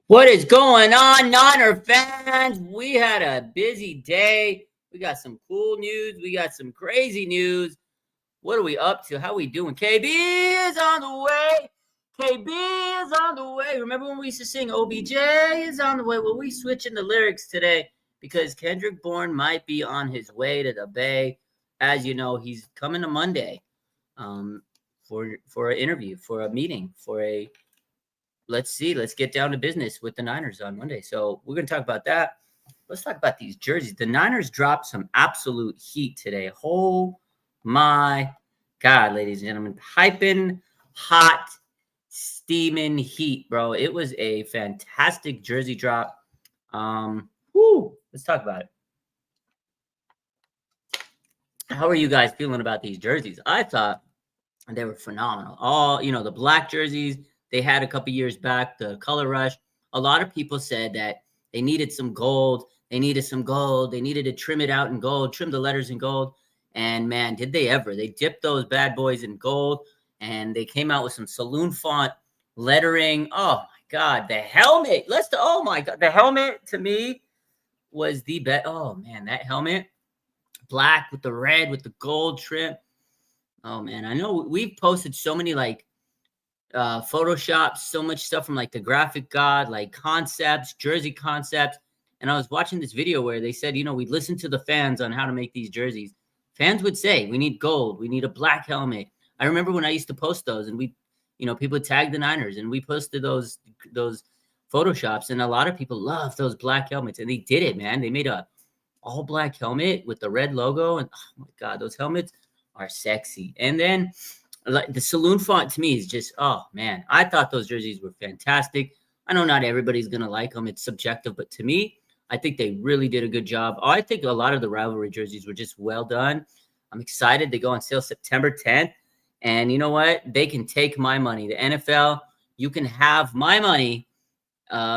What is going on, Niner fans? We had a busy day. We got some cool news. We got some crazy news. What are we up to? How we doing? KB is on the way. KB is on the way. Remember when we used to sing OBJ is on the way? Well, we switching the lyrics today because Kendrick Bourne might be on his way to the Bay. As you know, he's coming to Monday um, for an interview, for a meeting, for a let's get down to business with the Niners on Monday. So we're going to talk about that. Let's talk about these jerseys. The Niners dropped some absolute heat today. Oh my God, ladies and gentlemen. Piping hot, steaming heat, bro. It was a fantastic jersey drop. Let's talk about it. How are you guys feeling about these jerseys? I thought they were phenomenal. All, the black jerseys they had a couple years back, the color rush. A lot of people said that they needed some gold. They needed to trim it out in gold, trim the letters in gold. And man, did they ever. They dipped those bad boys in gold and they came out with some saloon font lettering. Oh my God, the helmet. Oh my God, the helmet to me was the best. Oh man, that helmet, black with the red, with the gold trim. Oh man, I know we've posted so many Photoshop, so much stuff from like the graphic god, like concepts, jersey concepts. And I was watching this video where they said, we listened to the fans on how to make these jerseys. Fans would say, we need gold, we need a black helmet. I remember when I used to post those and people tagged the Niners and we posted those Photoshops and a lot of people loved those black helmets and they did it, man. They made a all black helmet with the red logo and oh my God, those helmets are sexy. And then like the saloon font to me is just, oh man, I thought those jerseys were fantastic. I know not everybody's going to like them. It's subjective, but to me, I think they really did a good job. I think a lot of the rivalry jerseys were just well done. I'm excited. They go on sale September 10th. And you know what? They can take my money. The NFL, you can have my money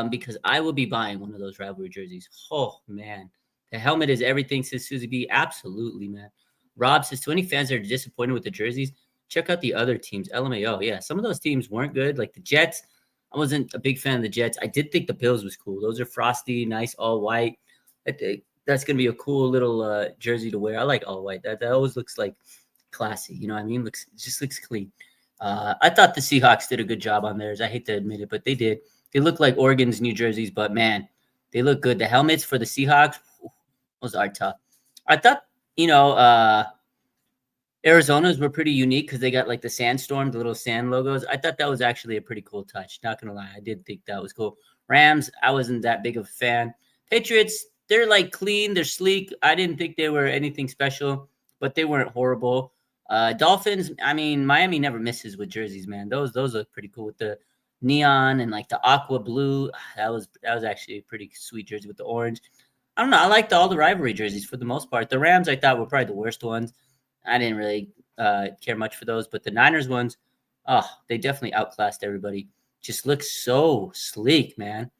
because I will be buying one of those rivalry jerseys. Oh, man. The helmet is everything, says Susie B. Absolutely, man. Rob says, to any fans that are disappointed with the jerseys, check out the other teams. LMAO, yeah. Some of those teams weren't good. Like the Jets, I wasn't a big fan of the Jets. I did think the Bills was cool. Those are frosty, nice, all white. I think that's going to be a cool little jersey to wear. I like all white. That always looks like classy. You know what I mean? Just looks clean. I thought the Seahawks did a good job on theirs. I hate to admit it, but they did. They look like Oregon's New Jerseys, but man, they look good. The helmets for the Seahawks, those are tough. I thought, Arizona's were pretty unique because they got like the sandstorm, the little sand logos. I thought that was actually a pretty cool touch. Not going to lie. I did think that was cool. Rams, I wasn't that big of a fan. Patriots, they're like clean. They're sleek. I didn't think they were anything special, but they weren't horrible. Dolphins, I mean, Miami never misses with jerseys, man. Those look pretty cool with the neon and like the aqua blue. That was actually a pretty sweet jersey with the orange. I don't know. I liked all the rivalry jerseys for the most part. The Rams, I thought, were probably the worst ones. I didn't really care much for those, but the Niners ones, they definitely outclassed everybody. Just looks so sleek, man.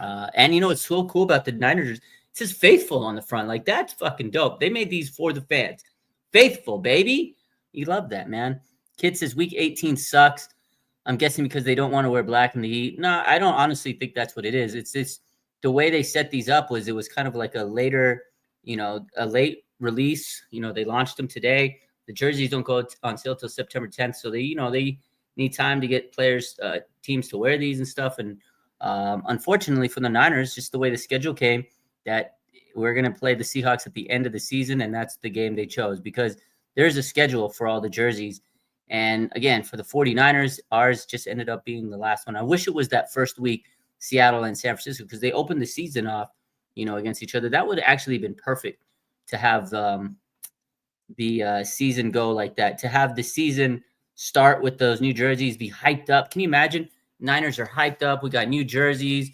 And what's so cool about the Niners? It says faithful on the front. Like, that's fucking dope. They made these for the fans. Faithful, baby. You love that, man. Kid says week 18 sucks. I'm guessing because they don't want to wear black in the heat. No, I don't honestly think that's what it is. It's the way they set these up was it was kind of like a later, a late release. They launched them today. The jerseys don't go on sale till September 10th, so they need time to get players, teams to wear these and stuff. And unfortunately for the Niners, just the way the schedule came, that we're going to play the Seahawks at the end of the season, and that's the game they chose because there's a schedule for all the jerseys. And again, for the 49ers, ours just ended up being the last one. I wish it was that first week, Seattle and San Francisco, because they opened the season off, against each other. That would have actually been perfect to have the season go like that, to have the season start with those new jerseys, be hyped up. Can you imagine? Niners are hyped up. We got new jerseys.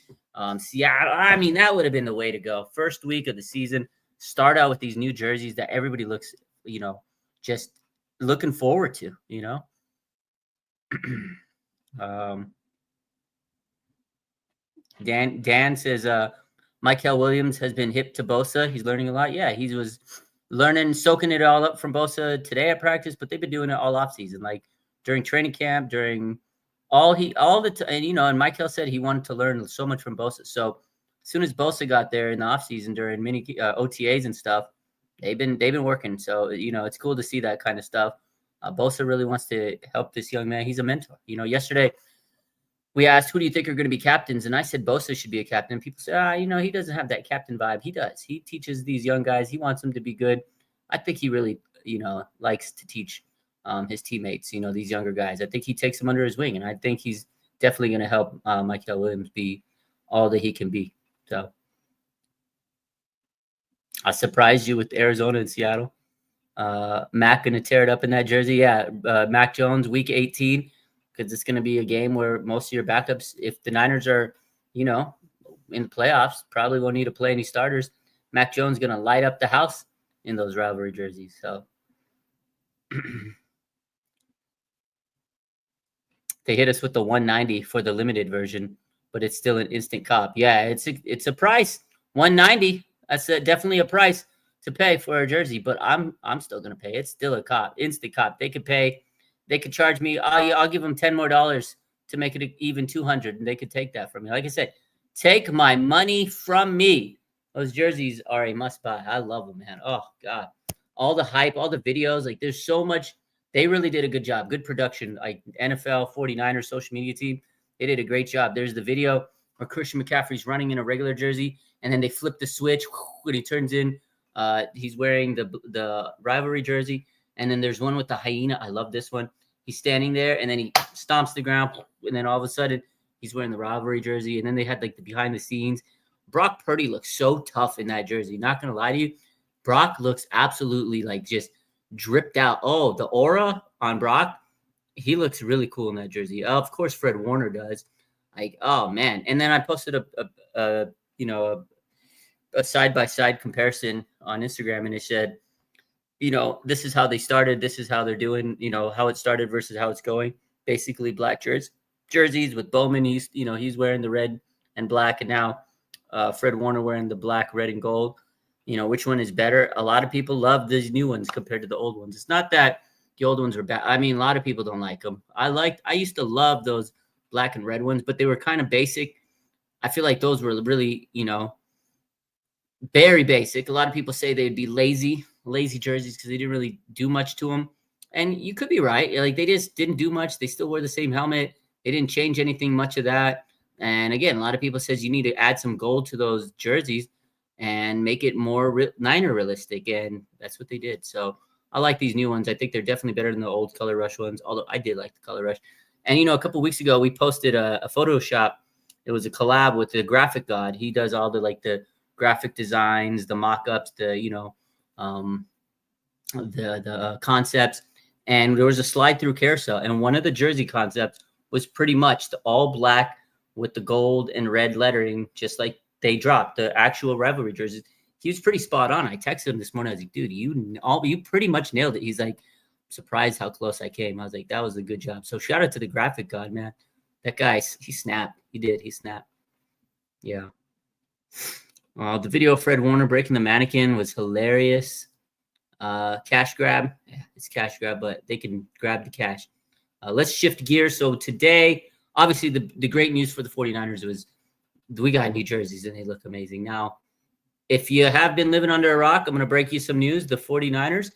Seattle, I mean, that would have been the way to go. First week of the season, start out with these new jerseys that everybody looks, just looking forward to, Dan says, Michael Williams has been hip to Bosa. He's learning a lot. Yeah, he was learning, soaking it all up from Bosa today at practice, but they've been doing it all off season, like during training camp, during and and Michael said he wanted to learn so much from Bosa. So as soon as Bosa got there in the offseason during mini OTAs and stuff, they've been working. So it's cool to see that kind of stuff. Bosa really wants to help this young man. He's a mentor. Yesterday we asked, who do you think are going to be captains? And I said Bosa should be a captain. People say, he doesn't have that captain vibe. He does. He teaches these young guys. He wants them to be good. I think he really, likes to teach his teammates, these younger guys. I think he takes them under his wing, and I think he's definitely going to help Michael Williams be all that he can be. So I surprised you with Arizona and Seattle. Mac going to tear it up in that jersey. Yeah, Mac Jones, week 18. Because it's going to be a game where most of your backups, if the Niners are, in the playoffs, probably won't need to play any starters. Mac Jones going to light up the house in those rivalry jerseys. So they hit us with the 190 for the limited version, but it's still an instant cop. Yeah, it's a price. 190. That's definitely a price to pay for a jersey, but I'm still going to pay. It's still a cop, instant cop. They could charge me. I'll give them $10 more to make it even 200, and they could take that from me. Like I said, take my money from me. Those jerseys are a must buy. I love them, man. Oh God, all the hype, all the videos. Like there's so much. They really did a good job. Good production. Like NFL 49ers social media team, they did a great job. There's the video where Christian McCaffrey's running in a regular jersey, and then they flip the switch when he turns in. He's wearing the rivalry jersey. And then there's one with the hyena. I love this one. He's standing there, and then he stomps the ground, and then all of a sudden, he's wearing the rivalry jersey. And then they had like the behind the scenes. Brock Purdy looks so tough in that jersey. Not gonna lie to you, Brock looks absolutely like just dripped out. Oh, the aura on Brock, he looks really cool in that jersey. Of course, Fred Warner does. Like, oh man. And then I posted a side-by-side comparison on Instagram, and it said, this is how they started. This is how they're doing, how it started versus how it's going. Basically black jerseys with Bowman. He's wearing the red and black. And now Fred Warner wearing the black, red, and gold. Which one is better? A lot of people love these new ones compared to the old ones. It's not that the old ones are bad. I mean, a lot of people don't like them. I used to love those black and red ones, but they were kind of basic. I feel like those were really, very basic. A lot of people say they'd be lazy jerseys because they didn't really do much to them. And you could be right. Like they just didn't do much. They still wore the same helmet. They didn't change anything much of that. And again, a lot of people says you need to add some gold to those jerseys and make it more Niner realistic. And that's what they did. So I like these new ones. I think they're definitely better than the old Color Rush ones, although I did like the Color Rush. And, a couple of weeks ago, we posted a Photoshop. It was a collab with the graphic god. He does all the graphic designs, the mock-ups, the concepts, and there was a slide-through carousel, and one of the jersey concepts was pretty much the all black with the gold and red lettering, just like they dropped the actual rivalry jerseys. He was pretty spot on. I texted him this morning. I was like, dude, you pretty much nailed it. He's like, surprised how close I came. I was like, that was a good job. So shout out to the graphic god, man. That guy, he snapped. He snapped. Yeah. The video of Fred Warner breaking the mannequin was hilarious. Cash grab. Yeah, it's cash grab, but they can grab the cash. Let's shift gears. So today, obviously, the great news for the 49ers was we got new jerseys, and they look amazing. Now, if you have been living under a rock, I'm going to break you some news. The 49ers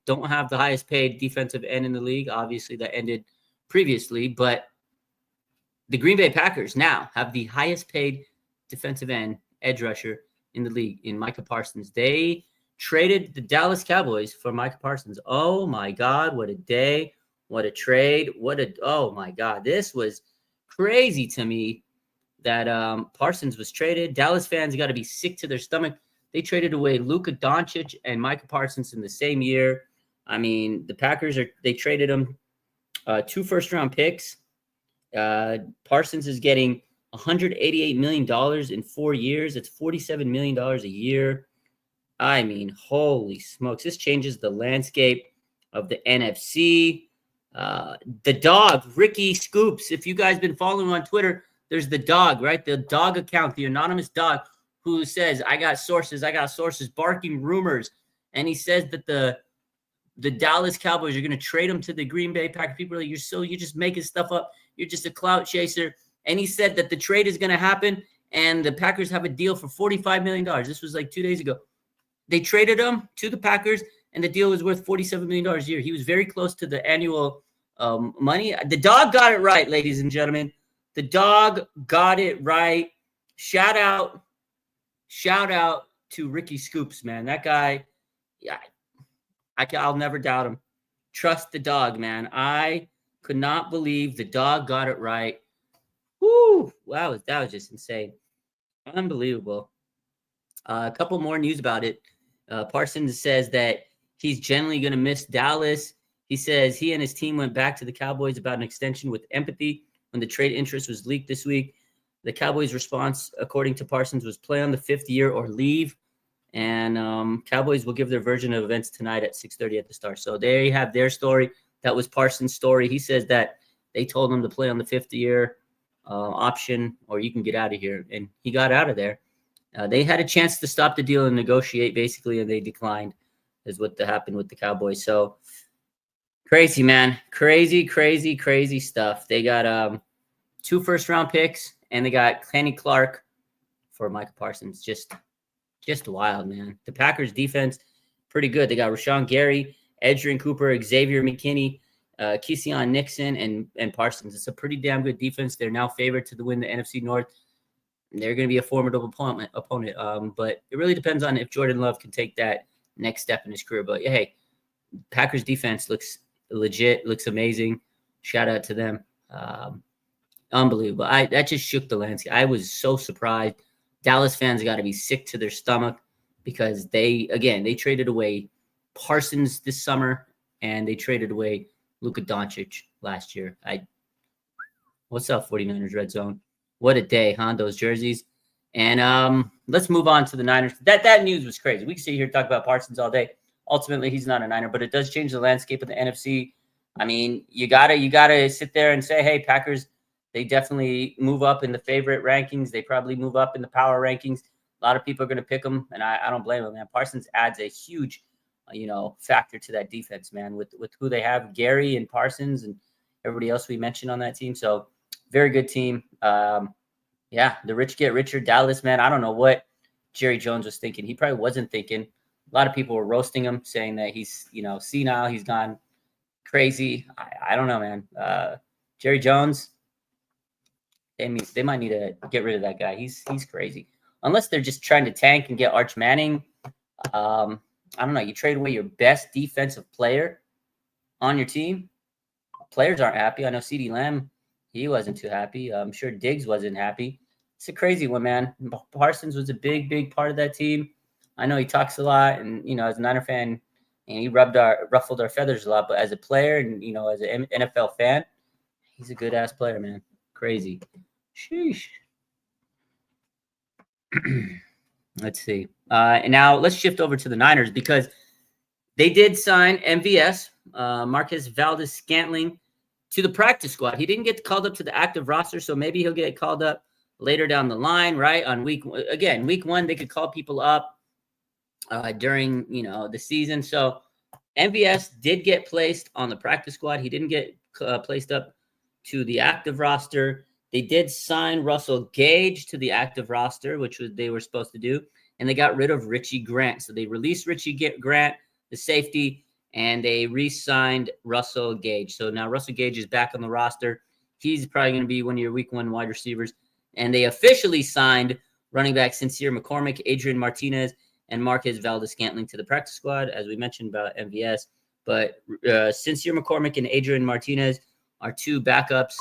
don't have the highest paid defensive end in the league. Obviously, that ended previously, but the Green Bay Packers now have the highest paid defensive end edge rusher in the league in Micah Parsons. They traded the Dallas Cowboys for Micah Parsons. Oh my God, what a day. What a trade. Oh my God. This was crazy to me that Parsons was traded. Dallas fans got to be sick to their stomach. They traded away Luka Doncic and Micah Parsons in the same year. I mean, the Packers they traded them 2 first-round picks. Parsons is getting $188 million in 4 years. It's $47 million a year. I mean, holy smokes. This changes the landscape of the NFC. The dog, Ricky Scoops. If you guys been following on Twitter, there's the dog, right? The dog account, the anonymous dog who says, I got sources, barking rumors. And he says that the the Dallas Cowboys are going to trade him to the Green Bay Packers. People are like, you're just making stuff up. You're just a clout chaser. And he said that the trade is going to happen, and the Packers have a deal for $45 million. This was like 2 days ago. They traded him to the Packers, and the deal was worth $47 million a year. He was very close to the annual money. The dog got it right, ladies and gentlemen. The dog got it right. Shout out to Ricky Scoops, man. That guy, yeah, I'll never doubt him. Trust the dog, man. I could not believe the dog got it right. Woo! Wow, that was just insane. Unbelievable. A couple more news about it. Parsons says that he's generally going to miss Dallas. He says he and his team went back to the Cowboys about an extension with empathy when the trade interest was leaked this week. The Cowboys' response, according to Parsons, was play on the 5th year or leave. And Cowboys will give their version of events tonight at 6:30 at the Star. So there you have their story. That was Parsons' story. He says that they told him to play on the 5th year option, or you can get out of here. And he got out of there. They had a chance to stop the deal and negotiate, basically, and they declined, is what happened with the Cowboys. So crazy, man. Crazy stuff. They got 2 first-round picks, and they got Kenny Clark for Micah Parsons. Just wild, man. The Packers defense, pretty good. They got Rashawn Gary, Edgerrin Cooper, Xavier McKinney, Keyshawn Nixon, and Parsons. It's a pretty damn good defense. They're now favored to win the NFC North. They're going to be a formidable opponent. But it really depends on if Jordan Love can take that next step in his career. But, hey, Packers defense looks legit, looks amazing. Shout out to them. Unbelievable. That just shook the landscape. I was so surprised. Dallas fans got to be sick to their stomach because they traded away Parsons this summer, and they traded away Luka Doncic last year. What's up, 49ers Red Zone? What a day, huh? Those jerseys. And let's move on to the Niners. That news was crazy. We can sit here and talk about Parsons all day. Ultimately, he's not a Niner, but it does change the landscape of the NFC. I mean, you gotta sit there and say, hey, Packers, they definitely move up in the favorite rankings. They probably move up in the power rankings. A lot of people are going to pick them, and I don't blame them, man. Parsons adds a huge, factor to that defense, man, with who they have, Gary and Parsons and everybody else we mentioned on that team. So very good team. The rich get richer. Dallas, man, I don't know what Jerry Jones was thinking. He probably wasn't thinking. A lot of people were roasting him, saying that he's, senile. He's gone crazy. I don't know, man. Jerry Jones, they might need to get rid of that guy. He's crazy. Unless they're just trying to tank and get Arch Manning. I don't know. You trade away your best defensive player on your team. Players aren't happy. I know CeeDee Lamb, he wasn't too happy. I'm sure Diggs wasn't happy. It's a crazy one, man. Parsons was a big part of that team. I know he talks a lot, and as a Niner fan, and he ruffled our feathers a lot. But as a player, and as an NFL fan, he's a good ass player, man. Crazy. Sheesh. Let's see. And now let's shift over to the Niners because they did sign MVS, Marquez Valdes-Scantling, to the practice squad. He didn't get called up to the active roster, so maybe he'll get called up later down the line, right? On week 1, they could call people up during, the season. So MVS did get placed on the practice squad. He didn't get placed up to the active roster. They did sign Russell Gage to the active roster, which they were supposed to do, and they got rid of Richie Grant. So they released Richie Grant, the safety, and they re-signed Russell Gage. So now Russell Gage is back on the roster. He's probably going to be one of your week 1 wide receivers. And they officially signed running back Sincere McCormick, Adrian Martinez, and Marquez Valdes-Scantling to the practice squad, as we mentioned about MVS. But Sincere McCormick and Adrian Martinez are 2 backups.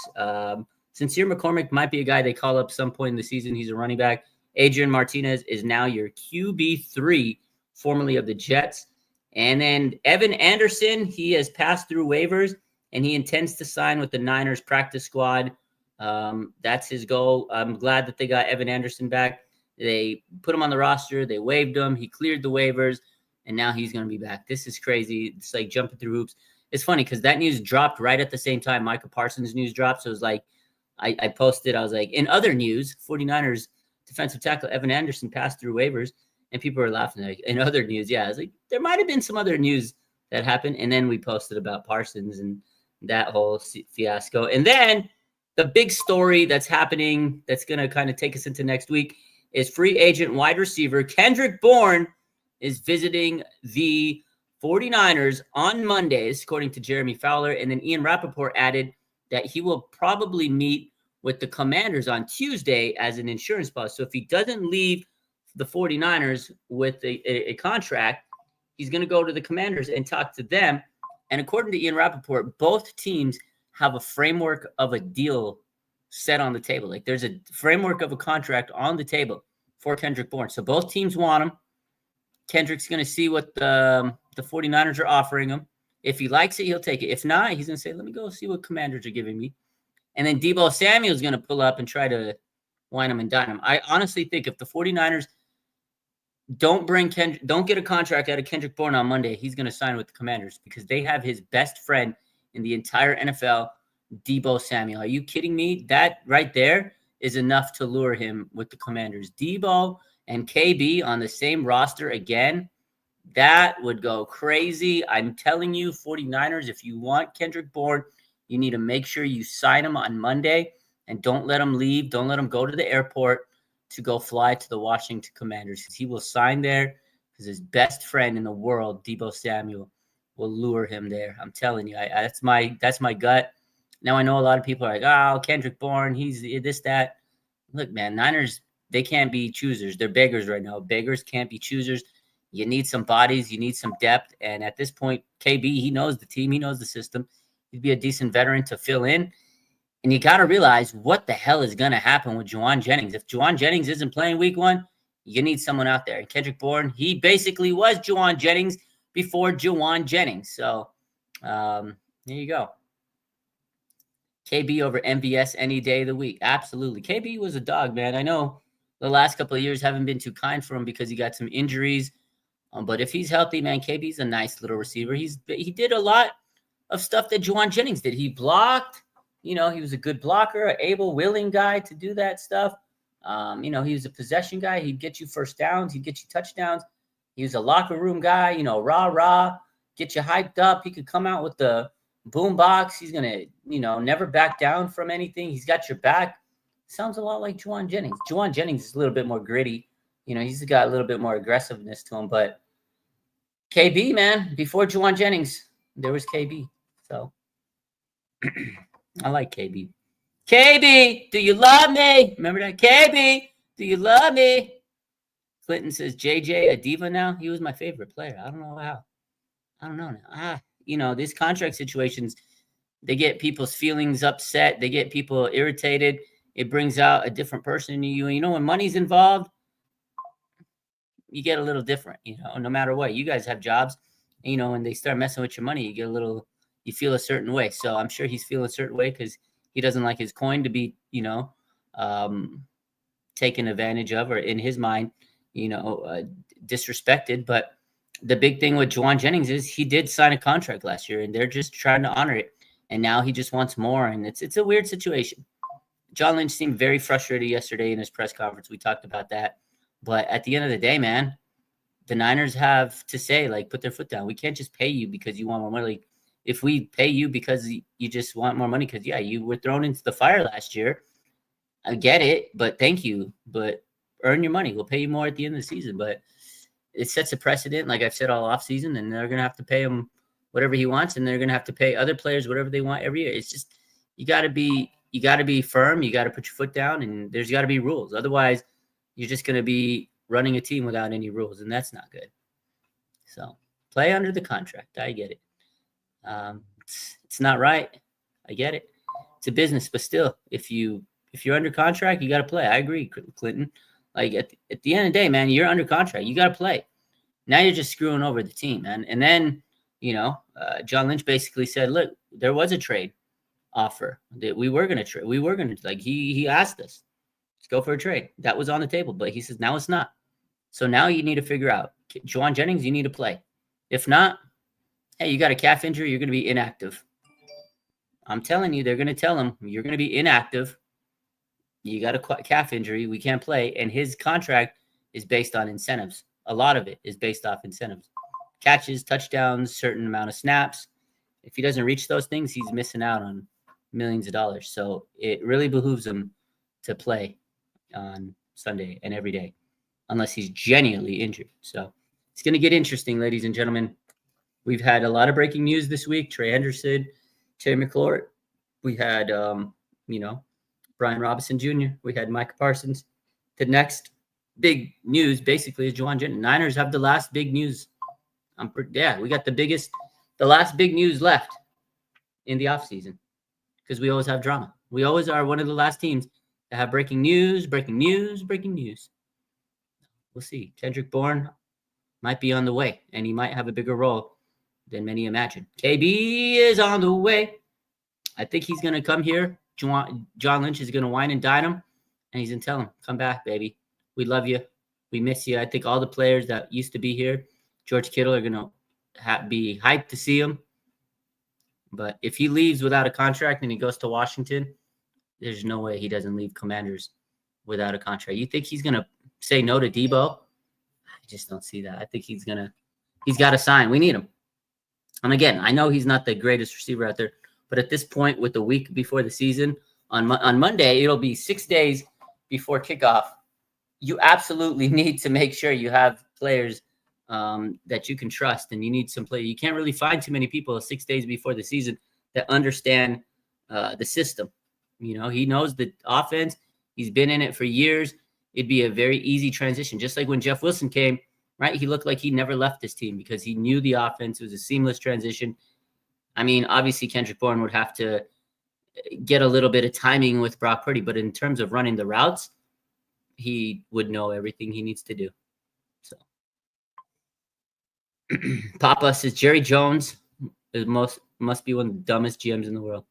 Sincere McCormick might be a guy they call up some point in the season. He's a running back. Adrian Martinez is now your QB3, formerly of the Jets. And then Evan Anderson, he has passed through waivers, and he intends to sign with the Niners practice squad. That's his goal. I'm glad that they got Evan Anderson back. They put him on the roster. They waived him. He cleared the waivers, and now he's going to be back. This is crazy. It's like jumping through hoops. It's funny because that news dropped right at the same time Micah Parsons' news dropped. So it was like, I posted, I was like, in other news, 49ers defensive tackle Evan Anderson passed through waivers, and people were laughing. Like, in other news, yeah, I was like, there might have been some other news that happened. And then we posted about Parsons and that whole fiasco. And then the big story that's happening that's going to kind of take us into next week is free agent wide receiver Kendrick Bourne is visiting the 49ers on Mondays, according to Jeremy Fowler. And then Ian Rappaport added that he will probably meet with the Commanders on Tuesday as an insurance policy. So if he doesn't leave the 49ers with a contract, he's going to go to the Commanders and talk to them. And according to Ian Rappaport, both teams have a framework of a deal set on the table. Like there's a framework of a contract on the table for Kendrick Bourne. So both teams want him. Kendrick's going to see what the 49ers are offering him. If he likes it, he'll take it. If not, he's going to say, let me go see what Commanders are giving me. And then Deebo Samuel's going to pull up and try to wine him and dine him. I honestly think if the 49ers don't get a contract out of Kendrick Bourne on Monday, he's going to sign with the Commanders because they have his best friend in the entire NFL, Deebo Samuel. Are you kidding me? That right there is enough to lure him with the Commanders. Deebo and KB on the same roster again, that would go crazy. I'm telling you, 49ers, if you want Kendrick Bourne, you need to make sure you sign him on Monday and don't let him leave. Don't let him go to the airport to go fly to the Washington Commanders because he will sign there because his best friend in the world, Deebo Samuel, will lure him there. I'm telling you, that's my gut. Now I know a lot of people are like, oh, Kendrick Bourne, he's this, that. Look, man, Niners, they can't be choosers. They're beggars right now. Beggars can't be choosers. You need some bodies. You need some depth. And at this point, KB, he knows the team. He knows the system. He'd be a decent veteran to fill in. And you got to realize what the hell is going to happen with Juwan Jennings. If Juwan Jennings isn't playing week one, you need someone out there. And Kendrick Bourne, he basically was Juwan Jennings before Juwan Jennings. So there you go. KB over MVS any day of the week. Absolutely. KB was a dog, man. I know the last couple of years haven't been too kind for him because he got some injuries. But if he's healthy, man, KB's a nice little receiver. He did a lot of stuff that Juwan Jennings did. He blocked. He was a good blocker, an able, willing guy to do that stuff. He was a possession guy. He'd get you first downs. He'd get you touchdowns. He was a locker room guy, rah, get you hyped up. He could come out with the boom box. He's going to, never back down from anything. He's got your back. Sounds a lot like Juwan Jennings. Juwan Jennings is a little bit more gritty. He's got a little bit more aggressiveness to him. But KB, man, before Juwan Jennings, there was KB. So I like KB. KB, do you love me? Remember that? KB, do you love me? Clinton says, JJ a diva now? He was my favorite player. I don't know how. I don't know now. These contract situations, they get people's feelings upset. They get people irritated. It brings out a different person in you. When money's involved, you get a little different, no matter what. You guys have jobs, when they start messing with your money, you feel a certain way. So I'm sure he's feeling a certain way because he doesn't like his coin to be, taken advantage of or in his mind, disrespected. But the big thing with Juwan Jennings is he did sign a contract last year and they're just trying to honor it. And now he just wants more. And it's a weird situation. John Lynch seemed very frustrated yesterday in his press conference. We talked about that. But at the end of the day, man, the Niners have to say, put their foot down. We can't just pay you because you want more money. If we pay you because you just want more money, because, you were thrown into the fire last year, I get it, but thank you. But earn your money. We'll pay you more at the end of the season. But it sets a precedent, like I've said all offseason, and they're going to have to pay him whatever he wants, and they're going to have to pay other players whatever they want every year. It's just you got to be firm. You got to put your foot down, and there's got to be rules. Otherwise, you're just going to be running a team without any rules, and that's not good. So play under the contract. I get it. It's not right. I get it. It's a business, but still, if you're under contract, you got to play. I agree, Clinton. At the end of the day, man, you're under contract. You got to play. Now you're just screwing over the team, man. And then, John Lynch basically said, look, there was a trade offer that we were going to trade. We were going to, he asked us, let's go for a trade. That was on the table, but he says, now it's not. So now you need to figure out, Juwan Jennings, you need to play. If not, hey, you got a calf injury, you're going to be inactive. I'm telling you, they're going to tell him, you're going to be inactive. You got a calf injury, we can't play. And his contract is based on incentives. A lot of it is based off incentives. catches, touchdowns, certain amount of snaps. If he doesn't reach those things, he's missing out on millions of dollars. So it really behooves him to play on Sunday and every day, unless he's genuinely injured. So it's going to get interesting, ladies and gentlemen. We've had a lot of breaking news this week. Trey Henderson, Terry McLaurin. We had, Brian Robinson Jr. We had Micah Parsons. The next big news basically is Juwan Jennings. Niners have the last big news. We got the last big news left in the offseason because we always have drama. We always are one of the last teams to have breaking news. We'll see. Kendrick Bourne might be on the way, and he might have a bigger role than many imagine. KB is on the way. I think he's going to come here. John Lynch is going to wine and dine him, and he's going to tell him, come back, baby. We love you. We miss you. I think all the players that used to be here, George Kittle, are going to be hyped to see him. But if he leaves without a contract and he goes to Washington, there's no way he doesn't leave Commanders without a contract. You think he's going to say no to Debo? I just don't see that. I think he's got to sign. We need him. And again, I know he's not the greatest receiver out there, but at this point, with the week before the season, on Monday, it'll be 6 days before kickoff. You absolutely need to make sure you have players that you can trust, and you need some players. You can't really find too many people 6 days before the season that understand the system. He knows the offense. He's been in it for years. It'd be a very easy transition. Just like when Jeff Wilson came, right? He looked like he never left this team because he knew the offense. It was a seamless transition. I mean, obviously, Kendrick Bourne would have to get a little bit of timing with Brock Purdy, but in terms of running the routes, he would know everything he needs to do. So, Papa says Jerry Jones must be one of the dumbest GMs in the world.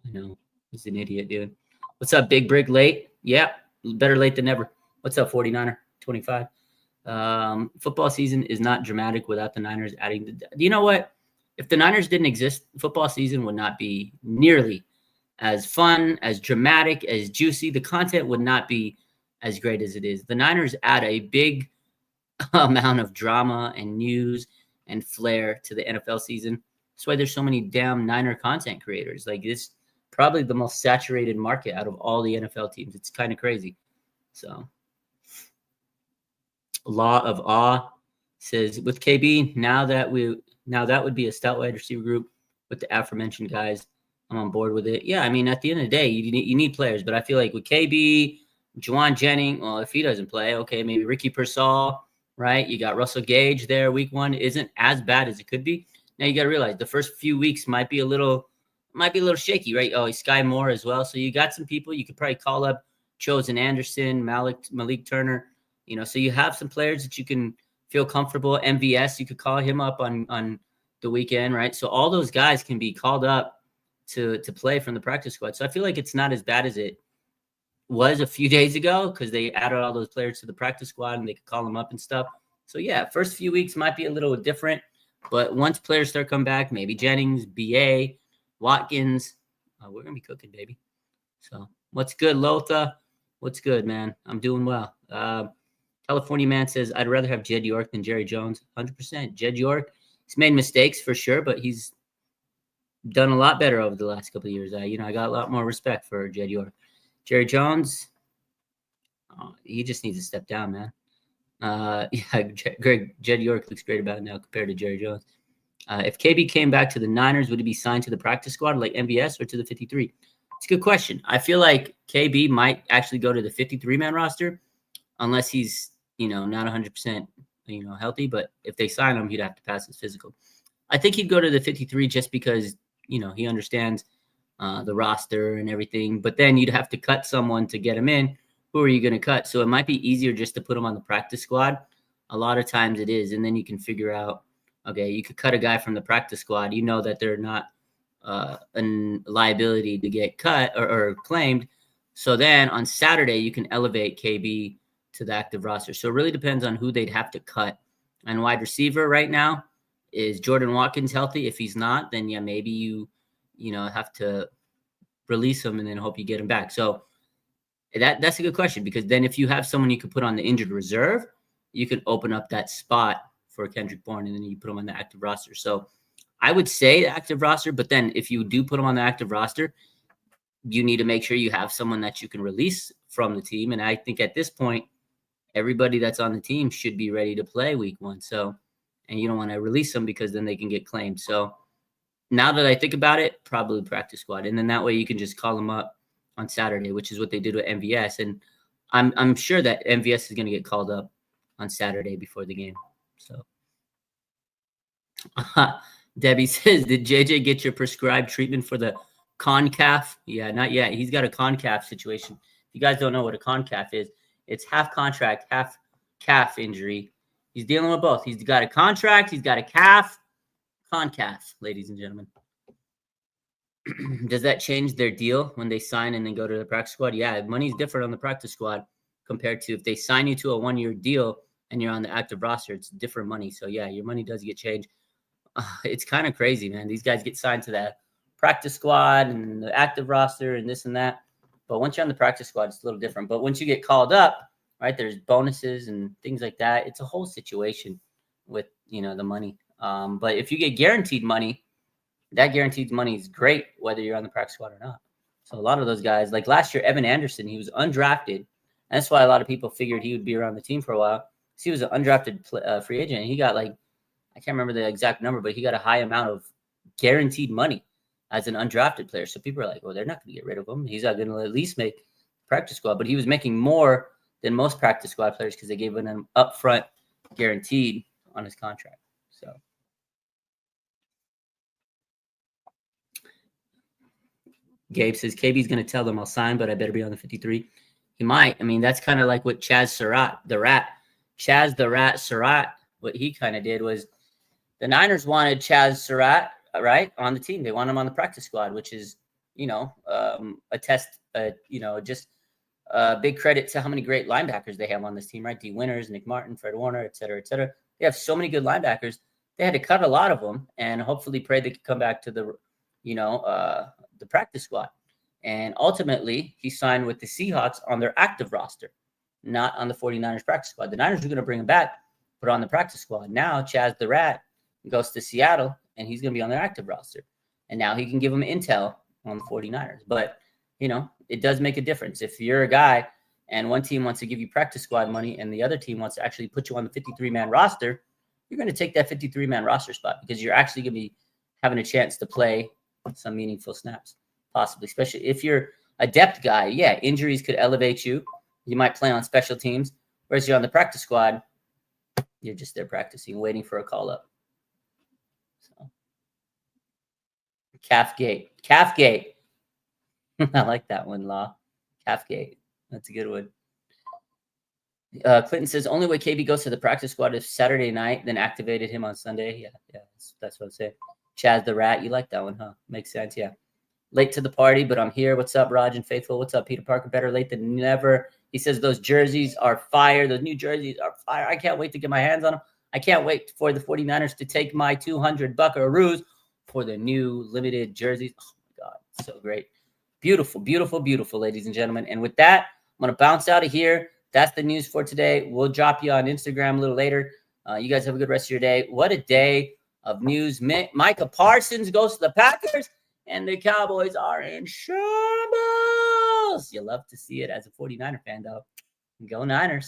I know. He's an idiot, dude. What's up, Big Brig? Late? Yeah, better late than never. What's up, 49er? 25. Football season is not dramatic without the Niners adding. You know what? If the Niners didn't exist, football season would not be nearly as fun, as dramatic, as juicy. The content would not be as great as it is. The Niners add a big amount of drama and news and flair to the NFL season. That's why there's so many damn Niner content creators. Like, it's probably the most saturated market out of all the NFL teams. It's kind of crazy. So, Law of Awe says, with KB, now that would be a stout wide receiver group with the aforementioned guys. I'm on board with it. Yeah, I mean, at the end of the day, you need players. But I feel like with KB, Juwan Jennings, well, if he doesn't play, okay, maybe Ricky Pearsall, right? You got Russell Gage there. Week 1 isn't as bad as it could be. Now you got to realize the first few weeks might be a little shaky, right? Oh, Sky Moore as well. So you got some people you could probably call up: Chosen Anderson, Malik Turner. So you have some players that you can feel comfortable. MVS, you could call him up on the weekend, right? So all those guys can be called up to play from the practice squad. So I feel like it's not as bad as it was a few days ago because they added all those players to the practice squad and they could call them up and stuff. So yeah, first few weeks might be a little different, but once players start coming back, maybe Jennings, BA, Watkins, we're going to be cooking, baby. So what's good, Lotha? What's good, man? I'm doing well. California Man says, I'd rather have Jed York than Jerry Jones. 100%. Jed York, he's made mistakes for sure, but he's done a lot better over the last couple of years. I got a lot more respect for Jed York. Jerry Jones, he just needs to step down, man. Jed York looks great about it now compared to Jerry Jones. If KB came back to the Niners, would he be signed to the practice squad like MVS or to the 53? It's a good question. I feel like KB might actually go to the 53-man roster unless he's, not 100%, healthy. But if they sign him, he'd have to pass his physical. I think he'd go to the 53 just because, he understands the roster and everything. But then you'd have to cut someone to get him in. Who are you going to cut? So it might be easier just to put him on the practice squad. A lot of times it is. And then you can figure out, okay, you could cut a guy from the practice squad. You know that they're not a liability to get cut or claimed. So then on Saturday, you can elevate KB to the active roster. So it really depends on who they'd have to cut. And wide receiver right now, is Jordan Watkins healthy? If he's not, then yeah, maybe you have to release him and then hope you get him back. So that's a good question, because then if you have someone you could put on the injured reserve, you can open up that spot for Kendrick Bourne, and then you put him on the active roster. So I would say the active roster, but then if you do put him on the active roster, you need to make sure you have someone that you can release from the team. And I think at this point, everybody that's on the team should be ready to play week 1. So, and you don't want to release them because then they can get claimed. So now that I think about it, probably practice squad. And then that way you can just call them up on Saturday, which is what they did with MVS. And I'm sure that MVS is going to get called up on Saturday before the game. So Debbie says, did JJ get your prescribed treatment for the CONCAF? Yeah, not yet. He's got a CONCAF situation. If you guys don't know what a CONCAF is, it's half contract, half calf injury. He's dealing with both. He's got a contract. He's got a calf. CONCAF, ladies and gentlemen. Does that change their deal when they sign and then go to the practice squad? Yeah, money's different on the practice squad compared to if they sign you to a 1-year deal and you're on the active roster. It's different money. So, yeah, your money does get changed. It's kind of crazy, man. These guys get signed to that practice squad and the active roster and this and that. But once you're on the practice squad, it's a little different. But once you get called up, right, there's bonuses and things like that. It's a whole situation with, the money. But if you get guaranteed money, that guaranteed money is great, whether you're on the practice squad or not. So a lot of those guys, like last year, Evan Anderson, he was undrafted. And that's why a lot of people figured he would be around the team for a while. He was an undrafted free agent. And he got I can't remember the exact number, but he got a high amount of guaranteed money as an undrafted player. So people are like, well, they're not going to get rid of him. He's not going to at least make practice squad. But he was making more than most practice squad players because they gave him an upfront guaranteed on his contract. So Gabe says, KB's going to tell them I'll sign, but I better be on the 53. He might. I mean, that's kind of like what Chaz the Rat Surratt, what he kind of did was the Niners wanted Chaz Surratt, right, on the team. They want him on the practice squad, which is, a test, just a big credit to how many great linebackers they have on this team, right? D. Winters, Nick Martin, Fred Warner, et cetera, et cetera. They have so many good linebackers. They had to cut a lot of them and hopefully pray they could come back to the practice squad. And ultimately, he signed with the Seahawks on their active roster, not on the 49ers practice squad. The Niners are going to bring him back, put on the practice squad. Now, Chaz the Rat goes to Seattle, and he's going to be on their active roster. And now he can give them intel on the 49ers. But, it does make a difference. If you're a guy and one team wants to give you practice squad money and the other team wants to actually put you on the 53-man roster, you're going to take that 53-man roster spot because you're actually going to be having a chance to play some meaningful snaps, possibly, especially if you're a depth guy. Yeah, injuries could elevate you. You might play on special teams, whereas you're on the practice squad, you're just there practicing, waiting for a call up. So, Calfgate. I like that one, Law. Calfgate. That's a good one. Clinton says, only way KB goes to the practice squad is Saturday night, then activated him on Sunday. Yeah, that's what I'm saying. Chaz the Rat, you like that one, huh? Makes sense, yeah. Late to the party, but I'm here. What's up, Raj and Faithful? What's up, Peter Parker? Better late than never. He says those jerseys are fire. Those new jerseys are fire. I can't wait to get my hands on them. I can't wait for the 49ers to take my 200 buckaroos for the new limited jerseys. Oh, my God, so great. Beautiful, beautiful, beautiful, ladies and gentlemen. And with that, I'm going to bounce out of here. That's the news for today. We'll drop you on Instagram a little later. You guys have a good rest of your day. What a day of news. Micah Parsons goes to the Packers, and the Cowboys are in shambles. You love to see it as a 49er fan, though. Go Niners.